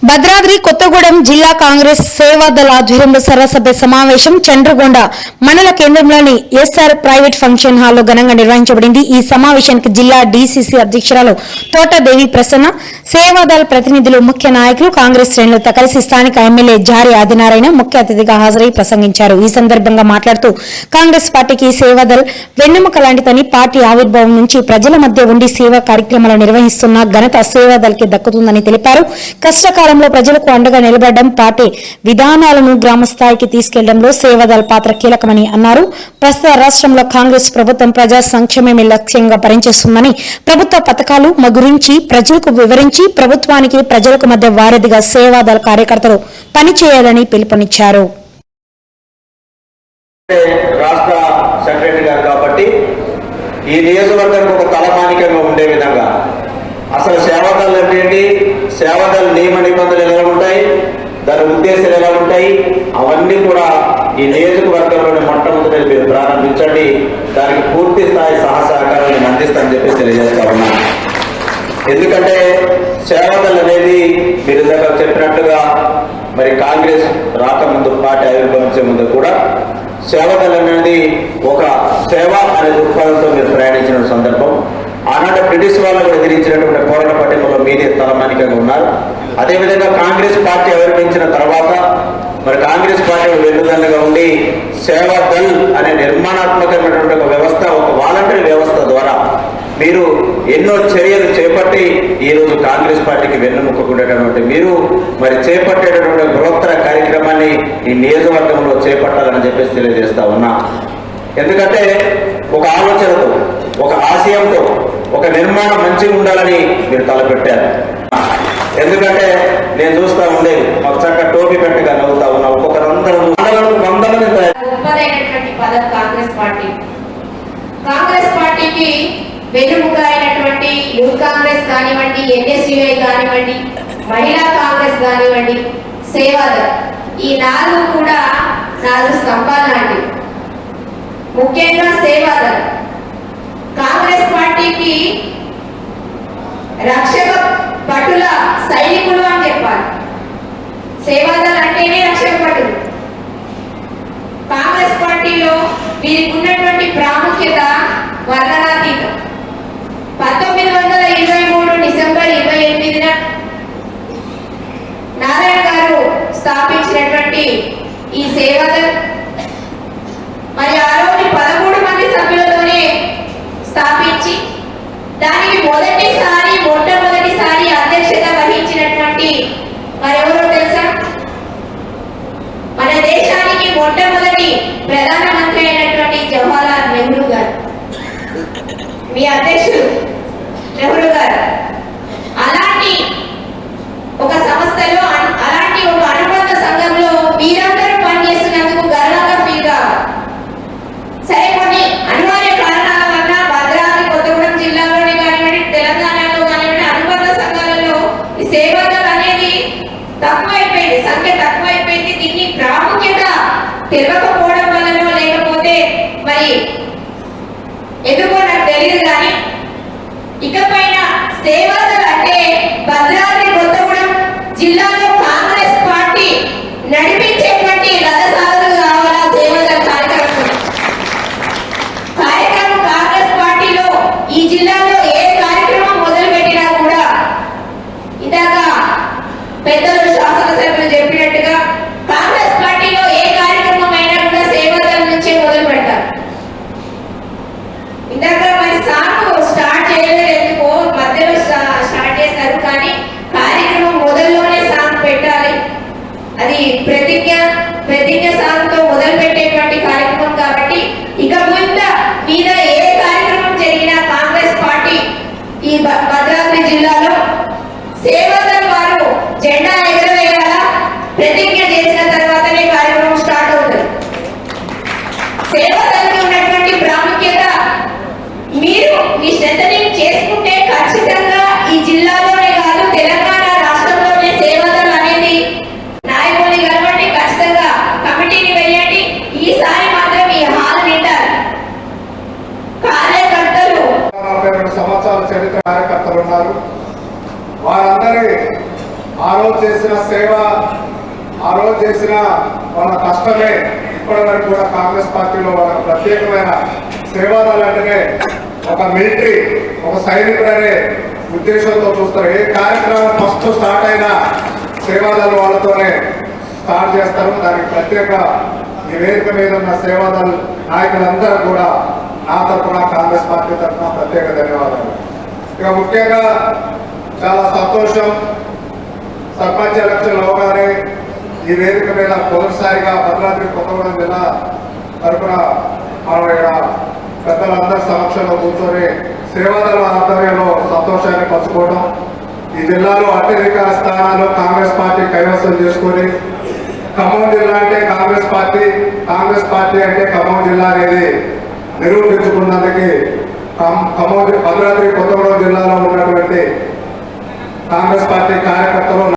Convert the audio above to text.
భద్రాద్రి కొత్తగూడెం జిల్లా కాంగ్రెస్ సేవాదళ ఆధ్వర్యంలో సర్వసభ్య సమావేశం చంద్రగొండ మండల కేంద్రంలోని ఎస్ఆర్ ప్రైవేట్ ఫంక్షన్ హాల్లో ఘనంగా నిర్వహించబడింది. ఈ సమావేశానికి జిల్లా డీసీసీ అధ్యక్షురాలు తోటదేవి ప్రసన్న, సేవాదళ ప్రతినిధులు, ముఖ్య నాయకులు, కాంగ్రెస్ శ్రేణులతో కలిసి స్థానిక ఎమ్మెల్యే జారి ఆదినారాయణ ముఖ్య అతిథిగా హాజరై ప్రసంగించారు. ఈ సందర్భంగా మాట్లాడుతూ కాంగ్రెస్ పార్టీకి సేవాదళ వెన్నెముక లాంటిదని, పార్టీ ఆవిర్భావం నుంచి ప్రజల మధ్య ఉండి సేవా కార్యక్రమాలు నిర్వహిస్తున్న ఘనత సేవాదళకి దక్కుతుందని తెలిపారు. కష్టకాలంలో ప్రజలకు అండగా నిలబడడం, పార్టీ విధానాలను గ్రామస్థాయికి తీసుకెళ్లడంలో సేవాదళ పాత్ర కీలకమని అన్నారు. ప్రస్తుత రాష్ట్రంలో కాంగ్రెస్ ప్రభుత్వం ప్రజా సంక్షేమమే లక్ష్యంగా పనిచేస్తుందని, ప్రభుత్వ పథకాలు గురించి ప్రజలకు వివరించి ప్రభుత్వానికి ప్రజలకు మధ్య వారధిగా సేవాదళ కార్యకర్తలు పనిచేయాలని పిలుపునిచ్చారు. రాష్ట్ర సెక్రటరీ గారు కాబట్టి ఈ నియోజకవర్గానికి ఒక తలమానికంగా ఉండే విధంగా అసలు సేవాదళాలు అంటే ఏంటి, సేవాదళ నియమ నిబంధనలు ఎలా ఉంటాయి, దాని ఉద్దేశాలు ఎలా ఉంటాయి, అవన్నీ కూడా ఈ నియోజకవర్గంలోని మొట్టమొదటి మీరు ప్రారంభించండి. దానికి పూర్తి స్థాయి సహకారాన్ని అందిస్తానని చెప్పి తెలియజేస్తా ఉన్నాను. ఎందుకంటే సేవాదళ అనేది మీరు ఇందాక చెప్పినట్టుగా మరి కాంగ్రెస్ రాకముందు, పార్టీ ఆవిర్భవించే ముందు కూడా సేవాదళ అనేది ఒక సేవ అనే దృక్పథంతో మీరు ప్రయాణించిన సందర్భం. ఆనాడు బ్రిటిష్ వాళ్ళకు ఎదిరించినటువంటి పోరాట పట్టికలో మీదే తలమానికంగా ఉన్నారు. అదేవిధంగా కాంగ్రెస్ పార్టీ ఆవిర్భవించిన తర్వాత మరి కాంగ్రెస్ పార్టీ వెన్నుదన్నుగా ఉండి సేవాదళ్ అనే నిర్మాణాత్మకమైనటువంటి ఒక వ్యవస్థ, ఒక వాలంటరీ వ్యవస్థ ద్వారా మీరు ఎన్నో చర్యలు చేపట్టి ఈరోజు కాంగ్రెస్ పార్టీకి వెన్నుముక్కకుండేటటువంటి మీరు మరి చేపట్టేటటువంటి బృహత్తర కార్యక్రమాన్ని ఈ నియోజకవర్గంలో చేపట్టాలని చెప్పేసి తెలియజేస్తా ఉన్నా. ఎందుకంటే ఒక ఆలోచనతో, ఒక ఆశయంతో, ఒక నిర్మాణం మంచిగా ఉండాలని మీరు తలపెట్టారు. ఎందుకంటే నేను చూస్తా ఉండేది మాకు చక్కగా టోపీ పెట్టగా నవ్వుతా ఉన్నా. ఒక్కొక్కరందరూ గొప్పదైనటువంటి పదం కాంగ్రెస్ పార్టీకి వెన్నుముక అయినటువంటి యూత్ కాంగ్రెస్ కానివ్వండి, ఎన్ఎస్యుఐ కానివ్వండి, మహిళా కాంగ్రెస్ కానివ్వండి, సేవాదళ్, ఈ నాలుగు కూడా నాలుగు స్తంభాలు లాంటివి. ముఖ్యంగా సేవాదళ్ కాంగ్రెస్ పార్టీకి రక్షక భటుల సైనికులు అని చెప్పాలి. సేవాదళ్ అంటేనే రక్షక భటులు. కాంగ్రెస్ పార్టీలో వీరికి ఉన్నటువంటి ప్రాముఖ్యత వర్ణనాతీతం. 1923 డిసెంబర్ 28న నారాయణ గారు స్థాపించినటువంటి ఈ సేవాదళ్ మరి ఆ రోజు 13 మంది సభ్యులతోనే స్థాపించి దానికి మొట్టమొదటిసారి అధ్యక్షత వహించినటువంటి మరెవరో తెలుసా? మన దేశానికి మొట్టమొదటి ప్రధానమంత్రి అయినటువంటి జవహర్లాల్ నెహ్రూ గారు, మీ అధ్యక్షుడు నెహ్రూ గారు. అలాంటి ఒక సంస్థలో, అలాంటి ఒక అనుబంధ సంఘంలో మీరందరూ పనిచేస్తున్నందుకు గర్వంగా ఫీల్ కావాలి. సరే, కొన్ని అనివార్య కారణాల వల్ల భద్రాద్రి కొత్తగూడెం జిల్లాలోనే కానివ్వండి, తెలంగాణలో కానివ్వండి, అనుబంధ సంఘాలలో ఈ సేవాదళ్ అనేది తక్కువైపోయింది, సంఖ్య తక్కువైపోయింది. దీన్ని ప్రాముఖ్యత తెలియకపోవడం వల్లనో లేకపోతే మరి ఎందుకో నాకు తెలియదు. కానీ ఇకపైన సేవాదళ్ అంటే భద్రాద్రి కొత్తగూడెం జిల్లాలో కాంగ్రెస్ పార్టీ నడిపించేటువంటి రథసారథులు కావాలా సేవాదళ్ కార్యక్రమం. కాంగ్రెస్ పార్టీలో ఈ జిల్లాలో ఏ కార్యక్రమం మొదలు పెట్టినా కూడా ఇందాక పెద్దలు శాసనసభ్యులు చెప్పినట్టుగా కాంగ్రెస్ పార్టీలో ఏ కార్యక్రమం అయినా కూడా సేవాదళ్ నుంచే మొదలు పెడతారు. ఇందాక మరి సాంగ్ స్టార్ట్ చేయలేదు, ఎందుకో మధ్యలో స్టార్ట్ చేశారు. కానీ కార్యక్రమం మొదల్లోనే సాంగ్ పెట్టాలి. అది ప్రతిజ్ఞ సాంగ్తో మొదలు పెట్టేటువంటి కార్యక్రమం కాబట్టి ఇక మీద ఏ కార్యక్రమం జరిగినా కాంగ్రెస్ పార్టీ ఈ భద్రాద్రి జిల్లాలో సేవాదళ్ వారు జెండా ఎగరవేయాలా, ప్రతిజ్ఞ చేసిన తర్వాతనే కార్యక్రమం స్టార్ట్ అవుతుంది. సేవాదళ్ ఉన్నటువంటి ప్రాముఖ్యత మీరు మీ స్ట్రెంథనింగ్ చేసుకుంటే ఖచ్చితంగా ఈ జిల్లాలోనే కాదు తెలంగాణ రాష్ట్రంలోనే సేవాదళ్ అనేది నాయకుల్ని కలవండి, ఖచ్చితంగా కమిటీని వేయండి. ఈసారి మాత్రం ఈ హాల్ నిండాలి. కార్యకర్తలు 42 సంవత్సరాల చరిత్ర కార్యకర్తలు ఉన్నారు. వారందరి ఆ రోజు చేసిన సేవ, ఆ రోజు చేసిన వాళ్ళ కష్టమే ఇప్పటి వరకు కూడా కాంగ్రెస్ పార్టీలో వాళ్ళ ప్రత్యేకమైన సేవాదాలు అంటేనే ఒక మిలిటరీ, ఒక సైనికుడు అనే ఉద్దేశంతో చూస్తారు. ఏ కార్యక్రమం ఫస్ట్ స్టార్ట్ అయినా సేవాదాలు వాళ్ళతోనే స్టార్ట్ చేస్తారు. దానికి ప్రత్యేక ఈ వేదిక మీద ఉన్న సేవాదళ నాయకులందరూ కూడా నా తరఫున, కాంగ్రెస్ పార్టీ తరఫున ప్రత్యేక ధన్యవాదాలు. ఇక ముఖ్యంగా చాలా సంతోషం, సర్పంచ్ ఎలక్షన్ అవగానే ఈ వేదిక మీద మొదటిసారిగా భద్రాద్రి కొత్తగూడెం జిల్లా తరఫున మనం ఇక్కడ పెద్దలందరి సమక్షంలో కూర్చొని సేవాదళ ఆధ్వర్యంలో సంతోషాన్ని పంచుకోవడం, ఈ జిల్లాలో అత్యధిక స్థానాలు కాంగ్రెస్ పార్టీ కైవసం చేసుకొని ఖమ్మం జిల్లా అంటే కాంగ్రెస్ పార్టీ, కాంగ్రెస్ పార్టీ అంటే ఖమ్మం జిల్లా అనేది నిరూపించుకున్నందుకు ఖమ్మం భద్రాద్రి కొత్తగూడెం జిల్లాలో ఉన్నటువంటి కాంగ్రెస్ పార్టీ కార్యకర్తలు